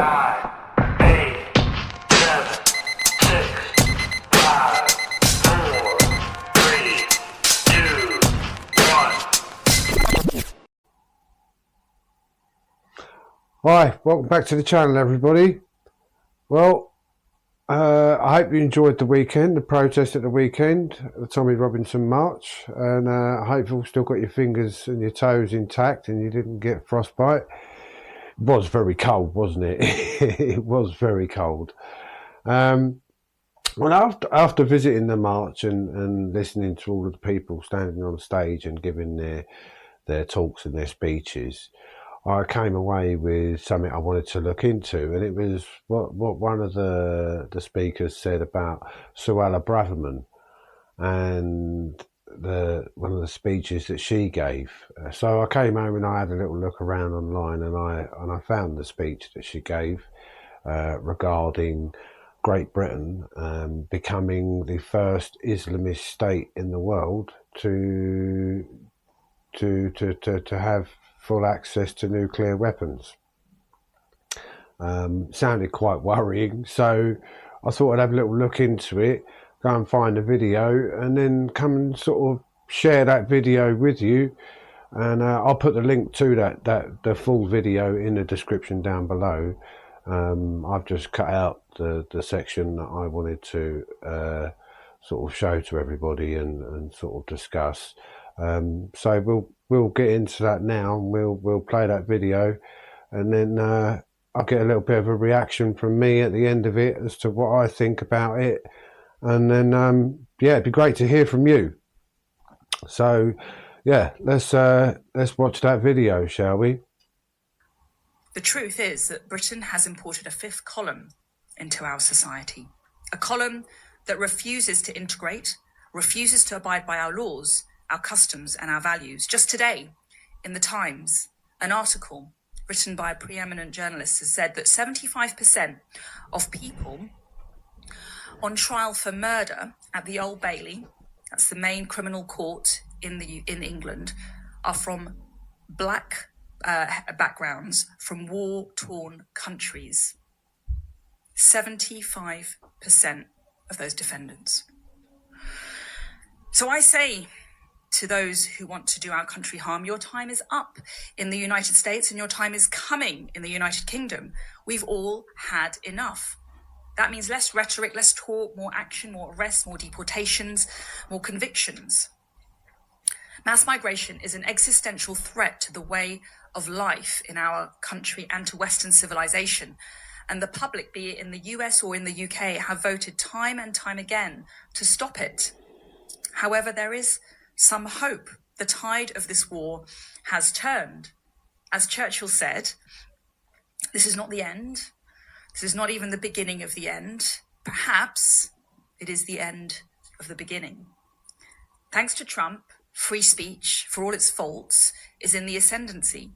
Hi, welcome back to the channel, everybody. Well, I hope you enjoyed the weekend, the protest at the weekend, the Tommy Robinson March, and I hope you've still got your fingers and your toes intact and you didn't get frostbite. It was very cold, wasn't it? It was very cold. Well, after visiting the march and listening to all of the people standing on stage and giving their talks and their speeches, I came away with something I wanted to look into, and it was what one of the speakers said about Suella Braverman and one of the speeches that she gave. So I came home and I had a little look around online, and I found the speech that she gave regarding Great Britain becoming the first Islamist state in the world to have full access to nuclear weapons. Sounded quite worrying, so I thought I'd have a little look into it, go and find a video, and then come and sort of share that video with you. And I'll put the link to the full video in the description down below. I've just cut out the section that I wanted to sort of show to everybody and sort of discuss. So we'll get into that now, and we'll play that video, and then I'll get a little bit of a reaction from me at the end of it as to what I think about it, and then yeah, it'd be great to hear from you. So yeah, let's watch that video, shall we? The truth is that Britain has imported a fifth column into our society, a column that refuses to integrate, refuses to abide by our laws, our customs and our values. Just today, in the Times, an article written by a preeminent journalist has said that 75% of people on trial for murder at the Old Bailey, that's the main criminal court in England, are from black backgrounds from war-torn countries. 75% of those defendants. So I say to those who want to do our country harm, your time is up in the United States and your time is coming in the United Kingdom. We've all had enough. That means less rhetoric, less talk, more action, more arrests, more deportations, more convictions. Mass migration is an existential threat to the way of life in our country and to Western civilization. And the public, be it in the US or in the UK, have voted time and time again to stop it. However, there is some hope. The tide of this war has turned. As Churchill said, this is not the end. This is not even the beginning of the end. Perhaps it is the end of the beginning. Thanks to Trump, free speech, for all its faults, is in the ascendancy.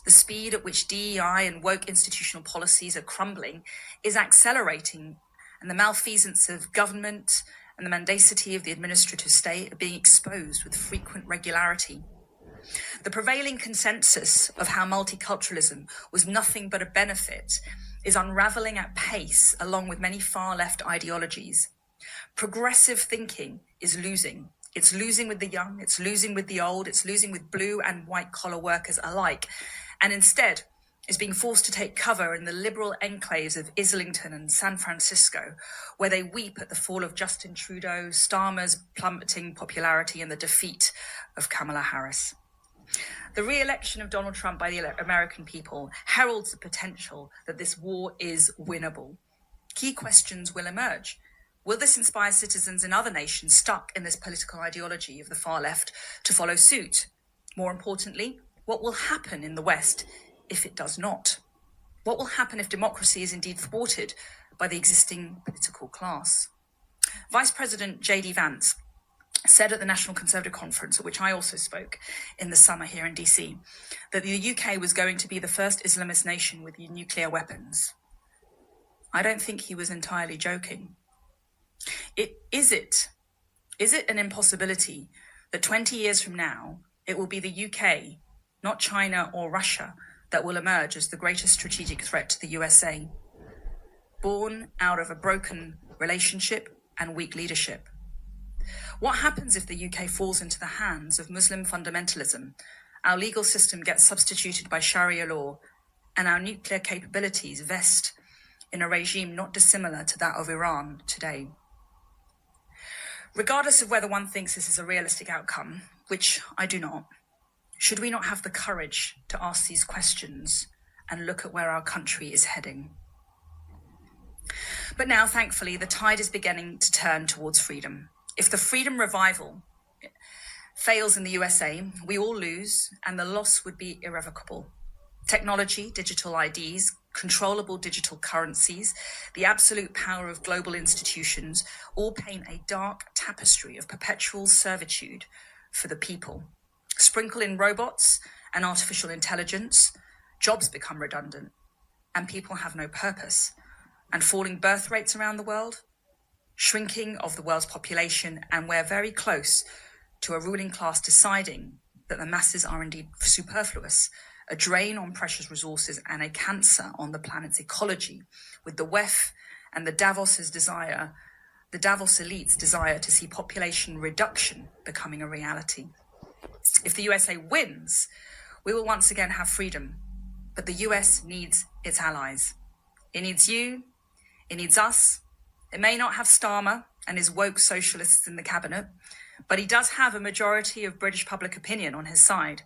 The speed at which DEI and woke institutional policies are crumbling is accelerating, and the malfeasance of government and the mendacity of the administrative state are being exposed with frequent regularity. The prevailing consensus of how multiculturalism was nothing but a benefit is unraveling at pace along with many far-left ideologies. Progressive thinking is losing. It's losing with the young, it's losing with the old, it's losing with blue and white-collar workers alike, and instead is being forced to take cover in the liberal enclaves of Islington and San Francisco, where they weep at the fall of Justin Trudeau, Starmer's plummeting popularity, and the defeat of Kamala Harris. The re-election of Donald Trump by the American people heralds the potential that this war is winnable. Key questions will emerge. Will this inspire citizens in other nations stuck in this political ideology of the far left to follow suit? More importantly, what will happen in the West if it does not? What will happen if democracy is indeed thwarted by the existing political class? Vice President J.D. Vance said at the National Conservative Conference, at which I also spoke in the summer here in DC, that the UK was going to be the first Islamist nation with nuclear weapons. I don't think he was entirely joking. Is it an impossibility that 20 years from now, it will be the UK, not China or Russia, that will emerge as the greatest strategic threat to the USA, born out of a broken relationship and weak leadership. What happens if the UK falls into the hands of Muslim fundamentalism? Our legal system gets substituted by Sharia law, and our nuclear capabilities vest in a regime not dissimilar to that of Iran today. Regardless of whether one thinks this is a realistic outcome, which I do not, should we not have the courage to ask these questions and look at where our country is heading? But now, thankfully, the tide is beginning to turn towards freedom. If the freedom revival fails in the USA, we all lose, and the loss would be irrevocable. Technology, digital IDs, controllable digital currencies, the absolute power of global institutions all paint a dark tapestry of perpetual servitude for the people. Sprinkle in robots and artificial intelligence, jobs become redundant, and people have no purpose. And falling birth rates around the world, shrinking of the world's population, and we're very close to a ruling class deciding that the masses are indeed superfluous, a drain on precious resources and a cancer on the planet's ecology, with the WEF and the Davos elite's desire to see population reduction becoming a reality. If the USA wins, we will once again have freedom, but the US needs its allies. It needs you, it needs us. It may not have Starmer and his woke socialists in the cabinet, but he does have a majority of British public opinion on his side.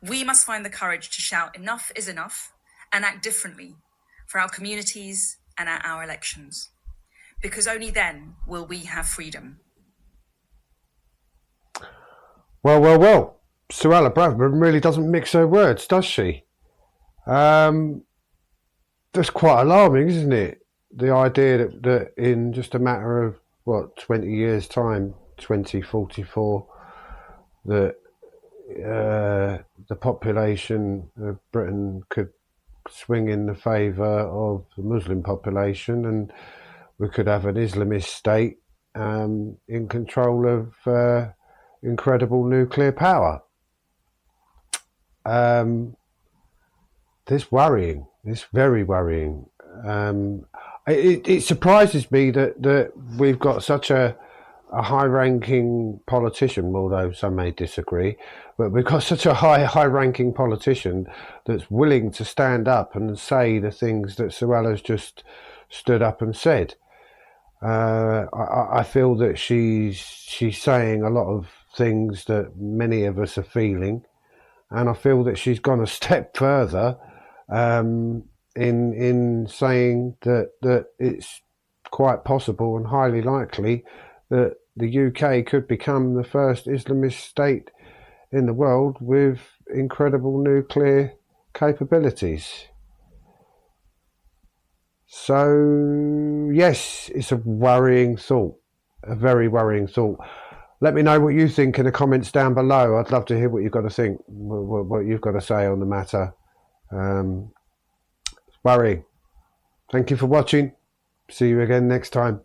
We must find the courage to shout enough is enough and act differently for our communities and at our elections, because only then will we have freedom. Well. Suella Braverman really doesn't mix her words, does she? That's quite alarming, isn't it? The idea that in just a matter of, 20 years' time, 2044, that the population of Britain could swing in the favour of the Muslim population, and we could have an Islamist state in control of incredible nuclear power. This worrying. It's very worrying. It surprises me that we've got such a high-ranking politician, although some may disagree, but we've got such a high-ranking politician that's willing to stand up and say the things that Suella's just stood up and said. I feel that she's saying a lot of things that many of us are feeling, and I feel that she's gone a step further in saying that it's quite possible and highly likely that the UK could become the first Islamist state in the world with incredible nuclear capabilities. So, yes, it's a worrying thought, a very worrying thought. Let me know what you think in the comments down below. I'd love to hear what you've got to think, what you've got to say on the matter. It's worrying. Thank you for watching. See you again next time.